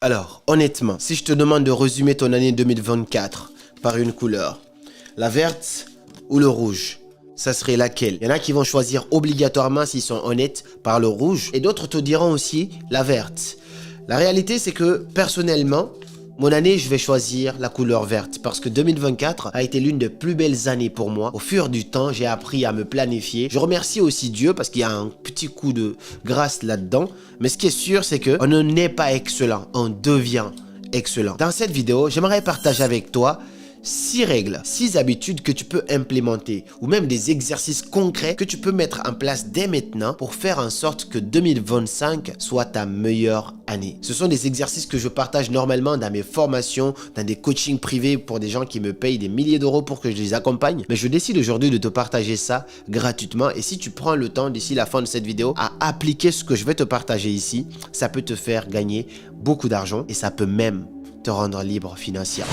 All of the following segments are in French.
Alors, honnêtement, si je te demande de résumer ton année 2024 par une couleur, la verte ou le rouge, ça serait laquelle? Il y en a qui vont choisir obligatoirement, s'ils sont honnêtes, par le rouge, et d'autres te diront aussi la verte. La réalité, c'est que personnellement, mon année, je vais choisir la couleur verte parce que 2024 a été l'une des plus belles années pour moi. Au fur du temps, j'ai appris à me planifier. Je remercie aussi Dieu parce qu'il y a un petit coup de grâce là-dedans. Mais ce qui est sûr, c'est qu'on ne naît pas excellent, on devient excellent. Dans cette vidéo, j'aimerais partager avec toi 6 règles, 6 habitudes que tu peux implémenter ou même des exercices concrets que tu peux mettre en place dès maintenant pour faire en sorte que 2025 soit ta meilleure année. Ce sont des exercices que je partage normalement dans mes formations, dans des coachings privés pour des gens qui me payent des milliers d'euros pour que je les accompagne. Mais je décide aujourd'hui de te partager ça gratuitement et si tu prends le temps d'ici la fin de cette vidéo à appliquer ce que je vais te partager ici, ça peut te faire gagner beaucoup d'argent et ça peut même te rendre libre financièrement.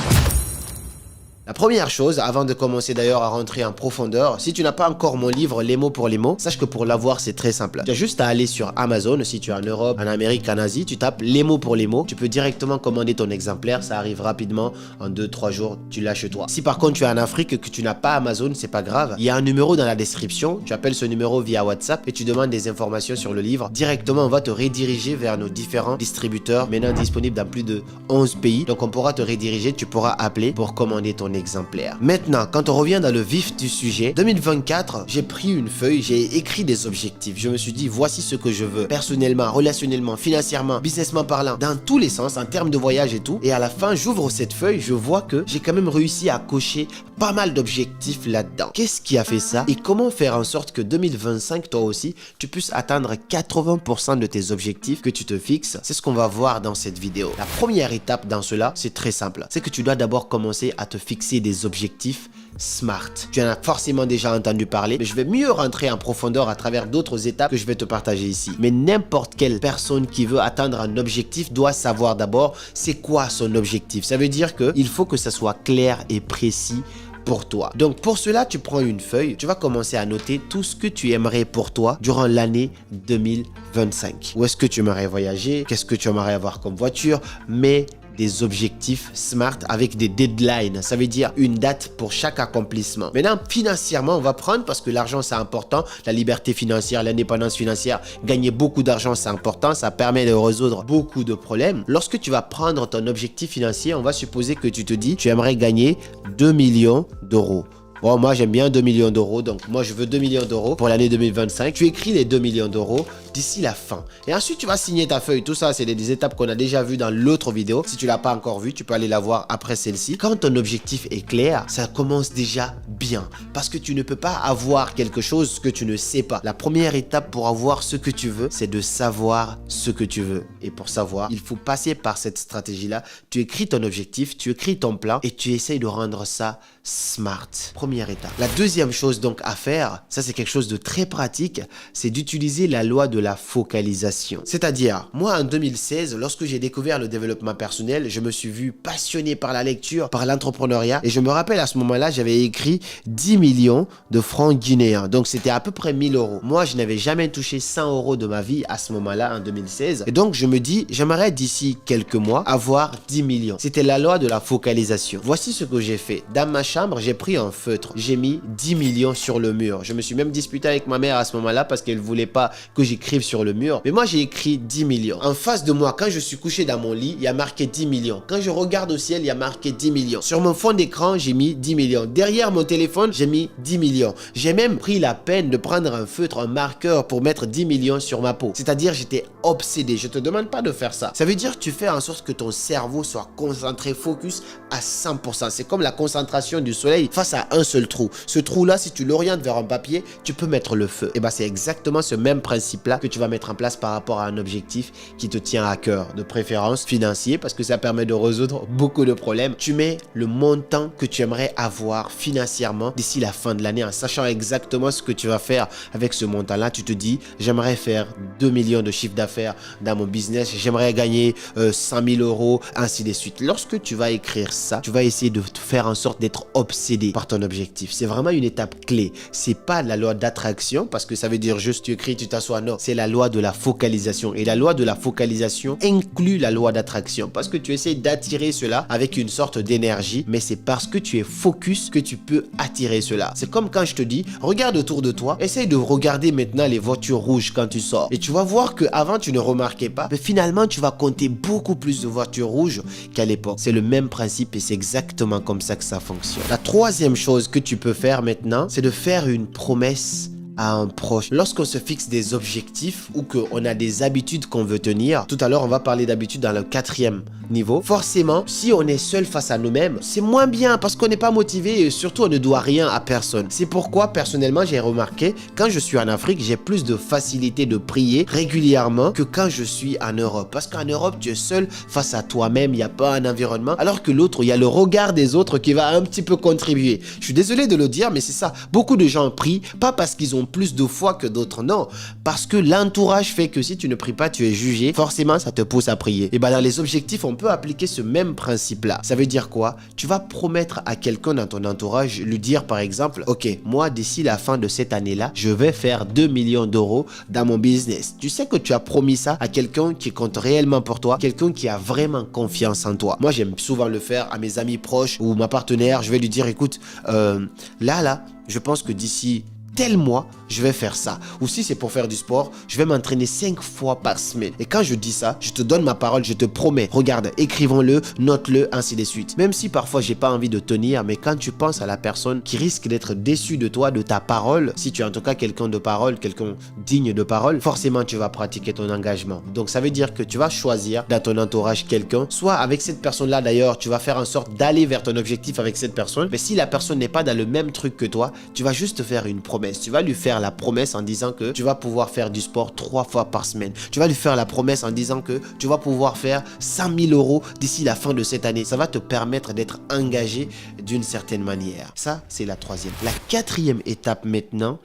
La première chose, avant de commencer d'ailleurs à rentrer en profondeur, si tu n'as pas encore mon livre Les mots pour les mots, sache que pour l'avoir c'est très simple. Tu as juste à aller sur Amazon, si tu es en Europe, en Amérique, en Asie, tu tapes Les mots pour les mots, tu peux directement commander ton exemplaire, ça arrive rapidement, en 2-3 jours, tu l'as chez toi. Si par contre tu es en Afrique et que tu n'as pas Amazon, c'est pas grave, il y a un numéro dans la description, tu appelles ce numéro via WhatsApp et tu demandes des informations sur le livre. Directement, on va te rediriger vers nos différents distributeurs, maintenant disponibles dans plus de 11 pays, donc on pourra te rediriger, tu pourras appeler pour commander ton exemplaire. Maintenant, quand on revient dans le vif du sujet, 2024, j'ai pris une feuille, j'ai écrit des objectifs. Je me suis dit, voici ce que je veux, personnellement, relationnellement, financièrement, businessment parlant, dans tous les sens, en termes de voyage et tout. Et à la fin, j'ouvre cette feuille, je vois que j'ai quand même réussi à cocher pas mal d'objectifs là-dedans. Qu'est-ce qui a fait ça? Et comment faire en sorte que 2025, toi aussi, tu puisses atteindre 80% de tes objectifs que tu te fixes? C'est ce qu'on va voir dans cette vidéo. La première étape dans cela, c'est très simple. C'est que tu dois d'abord commencer à te fixer des objectifs SMART. Tu en as forcément déjà entendu parler, mais je vais mieux rentrer en profondeur à travers d'autres étapes que je vais te partager ici. Mais n'importe quelle personne qui veut atteindre un objectif doit savoir d'abord c'est quoi son objectif. Ça veut dire qu'il faut que ça soit clair et précis pour toi. Donc pour cela, tu prends une feuille, tu vas commencer à noter tout ce que tu aimerais pour toi durant l'année 2025. Où est-ce que tu aimerais voyager? Qu'est-ce que tu aimerais avoir comme voiture? Mais des objectifs SMART avec des deadlines. Ça veut dire une date pour chaque accomplissement. Maintenant, financièrement, on va prendre parce que l'argent, c'est important. La liberté financière, l'indépendance financière, gagner beaucoup d'argent, c'est important. Ça permet de résoudre beaucoup de problèmes. Lorsque tu vas prendre ton objectif financier, on va supposer que tu te dis, tu aimerais gagner 2 millions d'euros. Bon, moi, j'aime bien 2 millions d'euros. Donc, moi, je veux 2 millions d'euros pour l'année 2025. Tu écris les 2 millions d'euros d'ici la fin. Et ensuite, tu vas signer ta feuille. Tout ça, c'est des étapes qu'on a déjà vues dans l'autre vidéo. Si tu ne l'as pas encore vue, tu peux aller la voir après celle-ci. Quand ton objectif est clair, ça commence déjà bien. Parce que tu ne peux pas avoir quelque chose que tu ne sais pas. La première étape pour avoir ce que tu veux, c'est de savoir ce que tu veux. Et pour savoir, il faut passer par cette stratégie-là. Tu écris ton objectif, tu écris ton plan et tu essayes de rendre ça SMART. Première étape. La deuxième chose donc à faire, ça c'est quelque chose de très pratique, c'est d'utiliser la loi de la focalisation. C'est-à-dire, moi en 2016, lorsque j'ai découvert le développement personnel, je me suis vu passionné par la lecture, par l'entrepreneuriat et je me rappelle à ce moment-là, j'avais écrit 10 millions de francs guinéens. Donc c'était à peu près 1000 euros. Moi, je n'avais jamais touché 100 euros de ma vie à ce moment-là en 2016. Et donc je me dis, j'aimerais d'ici quelques mois avoir 10 millions. C'était la loi de la focalisation. Voici ce que j'ai fait. Dans ma chambre, j'ai pris un feutre. J'ai mis 10 millions sur le mur. Je me suis même disputé avec ma mère à ce moment-là parce qu'elle voulait pas que j'écrive sur le mur. Mais moi, j'ai écrit 10 millions. En face de moi, quand je suis couché dans mon lit, il y a marqué 10 millions. Quand je regarde au ciel, il y a marqué 10 millions. Sur mon fond d'écran, j'ai mis 10 millions. Derrière mon téléphone, j'ai mis 10 millions. J'ai même pris la peine de prendre un feutre, un marqueur pour mettre 10 millions sur ma peau. C'est-à-dire, j'étais obsédé. Je te demande pas de faire ça. Ça veut dire que tu fais en sorte que ton cerveau soit concentré, focus à 100%. C'est comme la concentration du soleil face à un seul trou. Ce trou-là, si tu l'orientes vers un papier, tu peux mettre le feu. Et bien, c'est exactement ce même principe-là que tu vas mettre en place par rapport à un objectif qui te tient à cœur, de préférence financier, parce que ça permet de résoudre beaucoup de problèmes. Tu mets le montant que tu aimerais avoir financièrement d'ici la fin de l'année en sachant exactement ce que tu vas faire avec ce montant-là. Tu te dis, j'aimerais faire 2 millions de chiffre d'affaires dans mon business, j'aimerais gagner 100 000 euros, ainsi de suite. Lorsque tu vas écrire ça, tu vas essayer de faire en sorte d'être obsédé par ton objectif. C'est vraiment une étape clé. C'est pas la loi d'attraction parce que ça veut dire juste tu écris, tu t'assois. Non, c'est c'est la loi de la focalisation. Et la loi de la focalisation inclut la loi d'attraction parce que tu essaies d'attirer cela avec une sorte d'énergie, mais c'est parce que tu es focus que tu peux attirer cela. C'est comme quand je te dis, regarde autour de toi, essaye de regarder maintenant les voitures rouges quand tu sors. Et tu vas voir qu'avant tu ne remarquais pas, mais finalement tu vas compter beaucoup plus de voitures rouges qu'à l'époque. C'est le même principe et c'est exactement comme ça que ça fonctionne. La troisième chose que tu peux faire maintenant, c'est de faire une promesse à un proche. Lorsqu'on se fixe des objectifs ou qu'on a des habitudes qu'on veut tenir, tout à l'heure on va parler d'habitudes dans le 4e niveau, forcément si on est seul face à nous-mêmes, c'est moins bien parce qu'on n'est pas motivé et surtout on ne doit rien à personne. C'est pourquoi personnellement j'ai remarqué quand je suis en Afrique, j'ai plus de facilité de prier régulièrement que quand je suis en Europe. Parce qu'en Europe tu es seul face à toi-même, il n'y a pas un environnement, alors que l'autre, il y a le regard des autres qui va un petit peu contribuer. Je suis désolé de le dire mais c'est ça, beaucoup de gens prient, pas parce qu'ils ont plus de foi que d'autres, non, parce que l'entourage fait que si tu ne pries pas, tu es jugé, forcément ça te pousse à prier. Et bien dans les objectifs, on peut appliquer ce même principe-là. Ça veut dire quoi? Tu vas promettre à quelqu'un dans ton entourage, lui dire par exemple, ok, moi d'ici la fin de cette année-là, je vais faire 2 millions d'euros dans mon business. Tu sais que tu as promis ça à quelqu'un qui compte réellement pour toi, quelqu'un qui a vraiment confiance en toi. Moi j'aime souvent le faire à mes amis proches ou ma partenaire, je vais lui dire, écoute, là, je pense que d'ici tel mois, je vais faire ça. Ou si c'est pour faire du sport, je vais m'entraîner 5 fois par semaine. Et quand je dis ça, je te donne ma parole, je te promets. Regarde, écrivons-le, note-le, ainsi de suite. Même si parfois j'ai pas envie de tenir, mais quand tu penses à la personne qui risque d'être déçue de toi, de ta parole, si tu es en tout cas quelqu'un de parole, quelqu'un digne de parole, forcément tu vas pratiquer ton engagement. Donc ça veut dire que tu vas choisir dans ton entourage quelqu'un, soit avec cette personne-là d'ailleurs, tu vas faire en sorte d'aller vers ton objectif avec cette personne, mais si la personne n'est pas dans le même truc que toi, tu vas juste faire une promesse. Tu vas lui faire la promesse en disant que tu vas pouvoir faire du sport 3 fois par semaine. Tu vas lui faire la promesse en disant que tu vas pouvoir faire 100 000 euros d'ici la fin de cette année. Ça va te permettre d'être engagé d'une certaine manière. Ça, c'est la troisième. La 4e étape maintenant,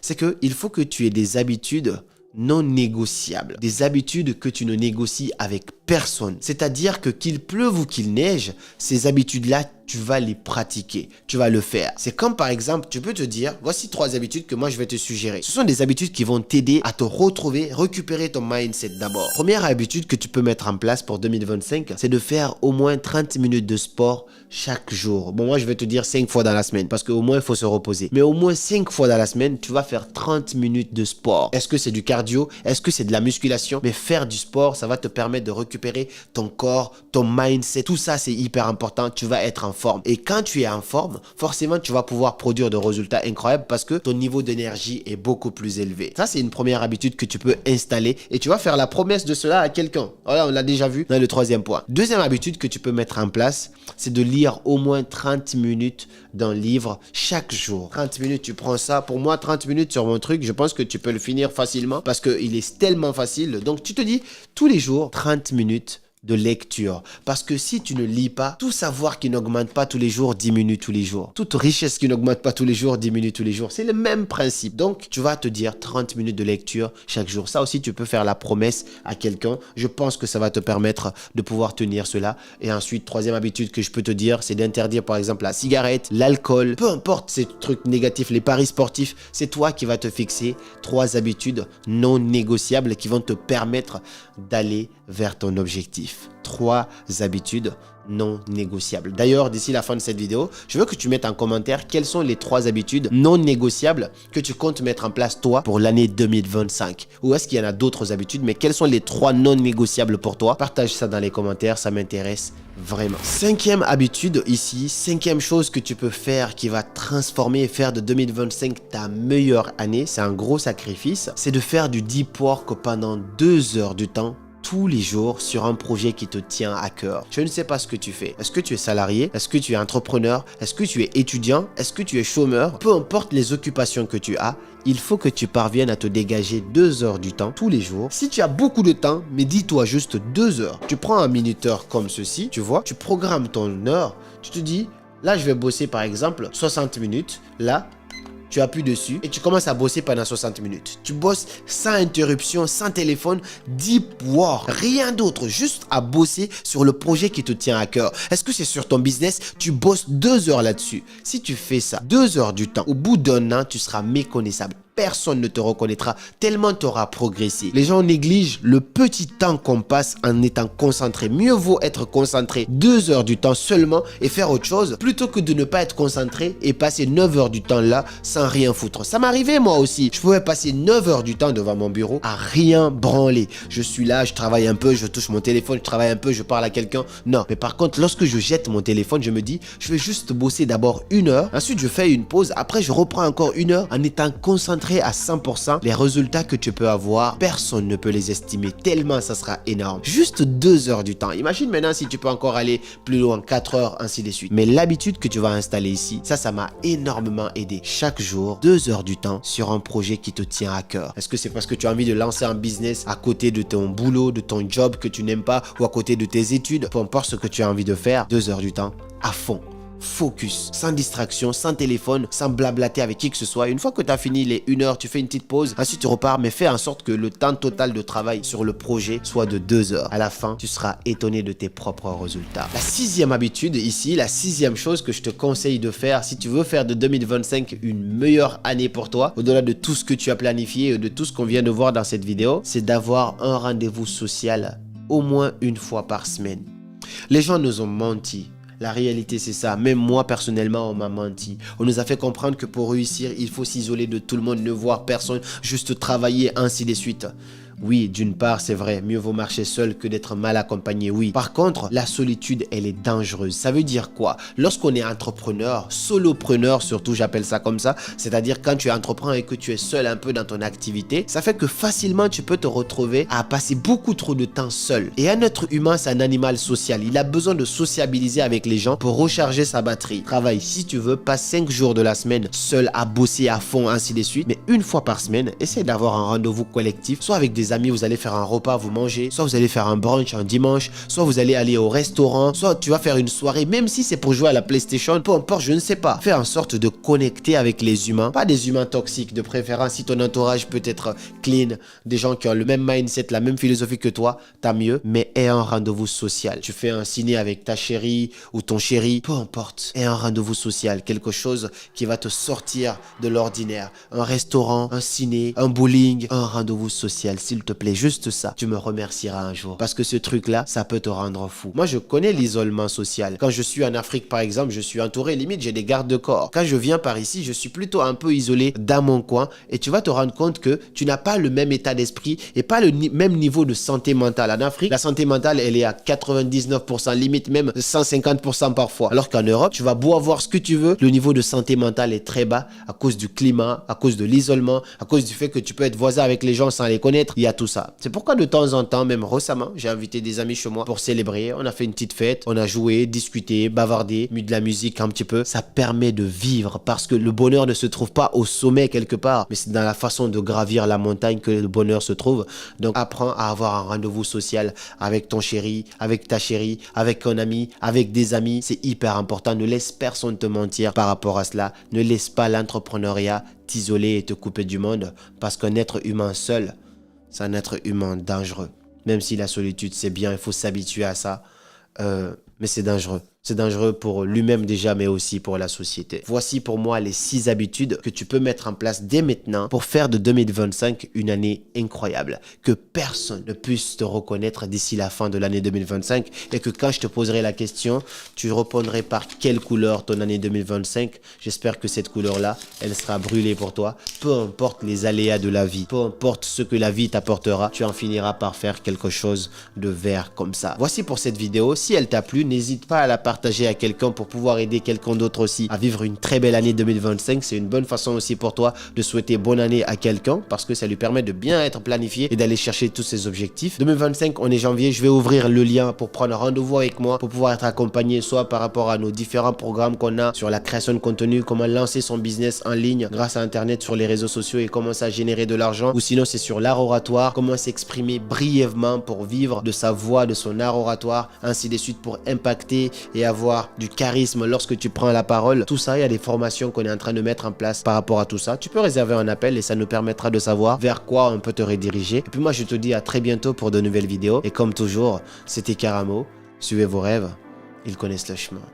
c'est qu'il faut que tu aies des habitudes non négociables. Des habitudes que tu ne négocies avec personne. C'est-à-dire que qu'il pleuve ou qu'il neige, ces habitudes-là, tu vas les pratiquer, tu vas le faire. C'est comme par exemple, tu peux te dire, voici 3 habitudes que moi je vais te suggérer. Ce sont des habitudes qui vont t'aider à te retrouver, récupérer ton mindset d'abord. Première habitude que tu peux mettre en place pour 2025, c'est de faire au moins 30 minutes de sport chaque jour. Bon, moi je vais te dire 5 fois dans la semaine parce qu'au moins il faut se reposer. Mais au moins 5 fois dans la semaine, tu vas faire 30 minutes de sport. Est-ce que c'est du cardio? Est-ce que c'est de la musculation? Mais faire du sport, ça va te permettre de récupérer ton corps, ton mindset. Tout ça, c'est hyper important. Tu vas être en forme. Et quand tu es en forme, forcément, tu vas pouvoir produire de résultats incroyables parce que ton niveau d'énergie est beaucoup plus élevé. Ça, c'est une première habitude que tu peux installer et tu vas faire la promesse de cela à quelqu'un. Voilà, on l'a déjà vu dans le 3e point. Deuxième habitude que tu peux mettre en place, c'est de lire au moins 30 minutes d'un livre chaque jour. 30 minutes, tu prends ça. Pour moi, 30 minutes sur mon truc, je pense que tu peux le finir facilement parce qu'il est tellement facile. Donc, tu te dis tous les jours, 30 minutes de lecture. Parce que si tu ne lis pas, tout savoir qui n'augmente pas tous les jours diminue tous les jours. Toute richesse qui n'augmente pas tous les jours diminue tous les jours. C'est le même principe. Donc, tu vas te dire 30 minutes de lecture chaque jour. Ça aussi, tu peux faire la promesse à quelqu'un. Je pense que ça va te permettre de pouvoir tenir cela. Et ensuite, 3e habitude que je peux te dire, c'est d'interdire par exemple la cigarette, l'alcool, peu importe ces trucs négatifs, les paris sportifs. C'est toi qui vas te fixer 3 habitudes non négociables qui vont te permettre d'aller vers ton objectif. 3 habitudes non négociables. D'ailleurs, d'ici la fin de cette vidéo, je veux que tu mettes en commentaire quelles sont les 3 habitudes non négociables que tu comptes mettre en place toi pour l'année 2025. Ou est-ce qu'il y en a d'autres habitudes, mais quelles sont les 3 non négociables pour toi? Partage ça dans les commentaires, ça m'intéresse vraiment. 5e habitude ici, 5e chose que tu peux faire qui va transformer et faire de 2025 ta meilleure année, c'est un gros sacrifice, c'est de faire du deep work pendant 2 heures du temps tous les jours sur un projet qui te tient à cœur. Je ne sais pas ce que tu fais. Est-ce que tu es salarié? Est-ce que tu es entrepreneur? Est-ce que tu es étudiant? Est-ce que tu es chômeur? Peu importe les occupations que tu as, il faut que tu parviennes à te dégager 2 heures du temps tous les jours. Si tu as beaucoup de temps, mais dis-toi juste 2 heures. Tu prends un minuteur comme ceci, tu vois, tu programmes ton heure, tu te dis, là je vais bosser par exemple 60 minutes, là, tu appuies dessus et tu commences à bosser pendant 60 minutes. Tu bosses sans interruption, sans téléphone, deep work, rien d'autre, juste à bosser sur le projet qui te tient à cœur. Est-ce que c'est sur ton business? Tu bosses 2 heures là-dessus. Si tu fais ça, 2 heures du temps, au bout d'un an, tu seras méconnaissable. personne ne te reconnaîtra tellement tu auras progressé. Les gens négligent le petit temps qu'on passe en étant concentré. Mieux vaut être concentré 2 heures du temps seulement et faire autre chose plutôt que de ne pas être concentré et passer 9 heures du temps là sans rien foutre. Ça m'arrivait moi aussi. Je pouvais passer 9 heures du temps devant mon bureau à rien branler. Je suis là, je travaille un peu, je touche mon téléphone, je travaille un peu, je parle à quelqu'un. Non, mais par contre, lorsque je jette mon téléphone, je me dis, je vais juste bosser d'abord 1 heure. Ensuite, je fais une pause. Après, je reprends encore 1 heure en étant concentré à 100%. Les résultats que tu peux avoir, personne ne peut les estimer tellement ça sera énorme. Juste 2 heures du temps. Imagine maintenant si tu peux encore aller plus loin, 4 heures, ainsi de suite. Mais l'habitude que tu vas installer ici, ça m'a énormément aidé. Chaque jour, 2 heures du temps sur un projet qui te tient à cœur. Est-ce que c'est parce que tu as envie de lancer un business à côté de ton boulot, de ton job que tu n'aimes pas ou à côté de tes études? Peu importe ce que tu as envie de faire, 2 heures du temps à fond. Focus, sans distraction, sans téléphone, sans blablater avec qui que ce soit. Une fois que tu as fini les 1 heure, tu fais une petite pause, ensuite tu repars, mais fais en sorte que le temps total de travail sur le projet soit de 2 heures. À la fin, tu seras étonné de tes propres résultats. La 6e habitude ici, la 6e chose que je te conseille de faire si tu veux faire de 2025 une meilleure année pour toi, au-delà de tout ce que tu as planifié et de tout ce qu'on vient de voir dans cette vidéo, c'est d'avoir un rendez-vous social au moins 1 fois par semaine. Les gens nous ont menti. La réalité, c'est ça. Même moi, personnellement, on m'a menti. On nous a fait comprendre que pour réussir, il faut s'isoler de tout le monde, ne voir personne, juste travailler, ainsi de suite. Oui, d'une part, c'est vrai, mieux vaut marcher seul que d'être mal accompagné, oui. Par contre, la solitude, elle est dangereuse. Ça veut dire quoi? Lorsqu'on est entrepreneur, solopreneur surtout, j'appelle ça comme ça, c'est-à-dire quand tu es entrepreneur et que tu es seul un peu dans ton activité, ça fait que facilement tu peux te retrouver à passer beaucoup trop de temps seul. Et un être humain, c'est un animal social. Il a besoin de sociabiliser avec les gens pour recharger sa batterie. Travaille, si tu veux, passe 5 jours de la semaine seul à bosser à fond, ainsi de suite. Mais 1 fois par semaine, essaie d'avoir un rendez-vous collectif, soit avec des amis, vous allez faire un repas, vous mangez, soit vous allez faire un brunch un dimanche, soit vous allez aller au restaurant, soit tu vas faire une soirée, même si c'est pour jouer à la PlayStation, peu importe, je ne sais pas. Fais en sorte de connecter avec les humains, pas des humains toxiques, de préférence si ton entourage peut être clean, des gens qui ont le même mindset, la même philosophie que toi, tant mieux, mais aie un rendez-vous social. Tu fais un ciné avec ta chérie ou ton chéri, peu importe, aie un rendez-vous social, quelque chose qui va te sortir de l'ordinaire, un restaurant, un ciné, un bowling, un rendez-vous social, s'il te plaît, juste ça, tu me remercieras un jour. Parce que ce truc-là, ça peut te rendre fou. Moi, je connais l'isolement social. Quand je suis en Afrique, par exemple, je suis entouré, limite, j'ai des gardes de corps. Quand je viens par ici, je suis plutôt un peu isolé dans mon coin et tu vas te rendre compte que tu n'as pas le même état d'esprit et pas le même niveau de santé mentale. En Afrique, la santé mentale, elle est à 99%, limite même 150% parfois. Alors qu'en Europe, tu vas beau avoir ce que tu veux, le niveau de santé mentale est très bas à cause du climat, à cause de l'isolement, à cause du fait que tu peux être voisin avec les gens sans les connaître. Il y a tout ça. C'est pourquoi de temps en temps, même récemment, j'ai invité des amis chez moi pour célébrer. On a fait une petite fête, on a joué, discuté, bavardé, mis de la musique un petit peu. Ça permet de vivre parce que le bonheur ne se trouve pas au sommet quelque part, mais c'est dans la façon de gravir la montagne que le bonheur se trouve. Donc apprends à avoir un rendez-vous social avec ton chéri, avec ta chérie, avec un ami, avec des amis. C'est hyper important. Ne laisse personne te mentir par rapport à cela. Ne laisse pas l'entrepreneuriat t'isoler et te couper du monde parce qu'un être humain seul, c'est un être humain dangereux. Même si la solitude, c'est bien, il faut s'habituer à ça. Mais c'est dangereux. C'est dangereux pour lui-même déjà, mais aussi pour la société. Voici pour moi les 6 habitudes que tu peux mettre en place dès maintenant pour faire de 2025 une année incroyable. Que personne ne puisse te reconnaître d'ici la fin de l'année 2025 et que quand je te poserai la question, tu répondrais par quelle couleur ton année 2025. J'espère que cette couleur-là, elle sera brûlée pour toi. Peu importe les aléas de la vie, peu importe ce que la vie t'apportera, tu en finiras par faire quelque chose de vert comme ça. Voici pour cette vidéo. Si elle t'a plu, n'hésite pas à la partager à quelqu'un pour pouvoir aider quelqu'un d'autre aussi à vivre une très belle année 2025. C'est une bonne façon aussi pour toi de souhaiter bonne année à quelqu'un parce que ça lui permet de bien être planifié et d'aller chercher tous ses objectifs. 2025, on est janvier, je vais ouvrir le lien pour prendre rendez-vous avec moi pour pouvoir être accompagné soit par rapport à nos différents programmes qu'on a sur la création de contenu, comment lancer son business en ligne grâce à Internet sur les réseaux sociaux et commencer à générer de l'argent, ou sinon c'est sur l'art oratoire, comment s'exprimer brièvement pour vivre de sa voix, de son art oratoire, ainsi de suite pour impacter et avoir du charisme lorsque tu prends la parole. Tout ça, il y a des formations qu'on est en train de mettre en place par rapport à tout ça. Tu peux réserver un appel et ça nous permettra de savoir vers quoi on peut te rediriger. Et puis moi, je te dis à très bientôt pour de nouvelles vidéos. Et comme toujours, c'était Karamo. Suivez vos rêves, ils connaissent le chemin.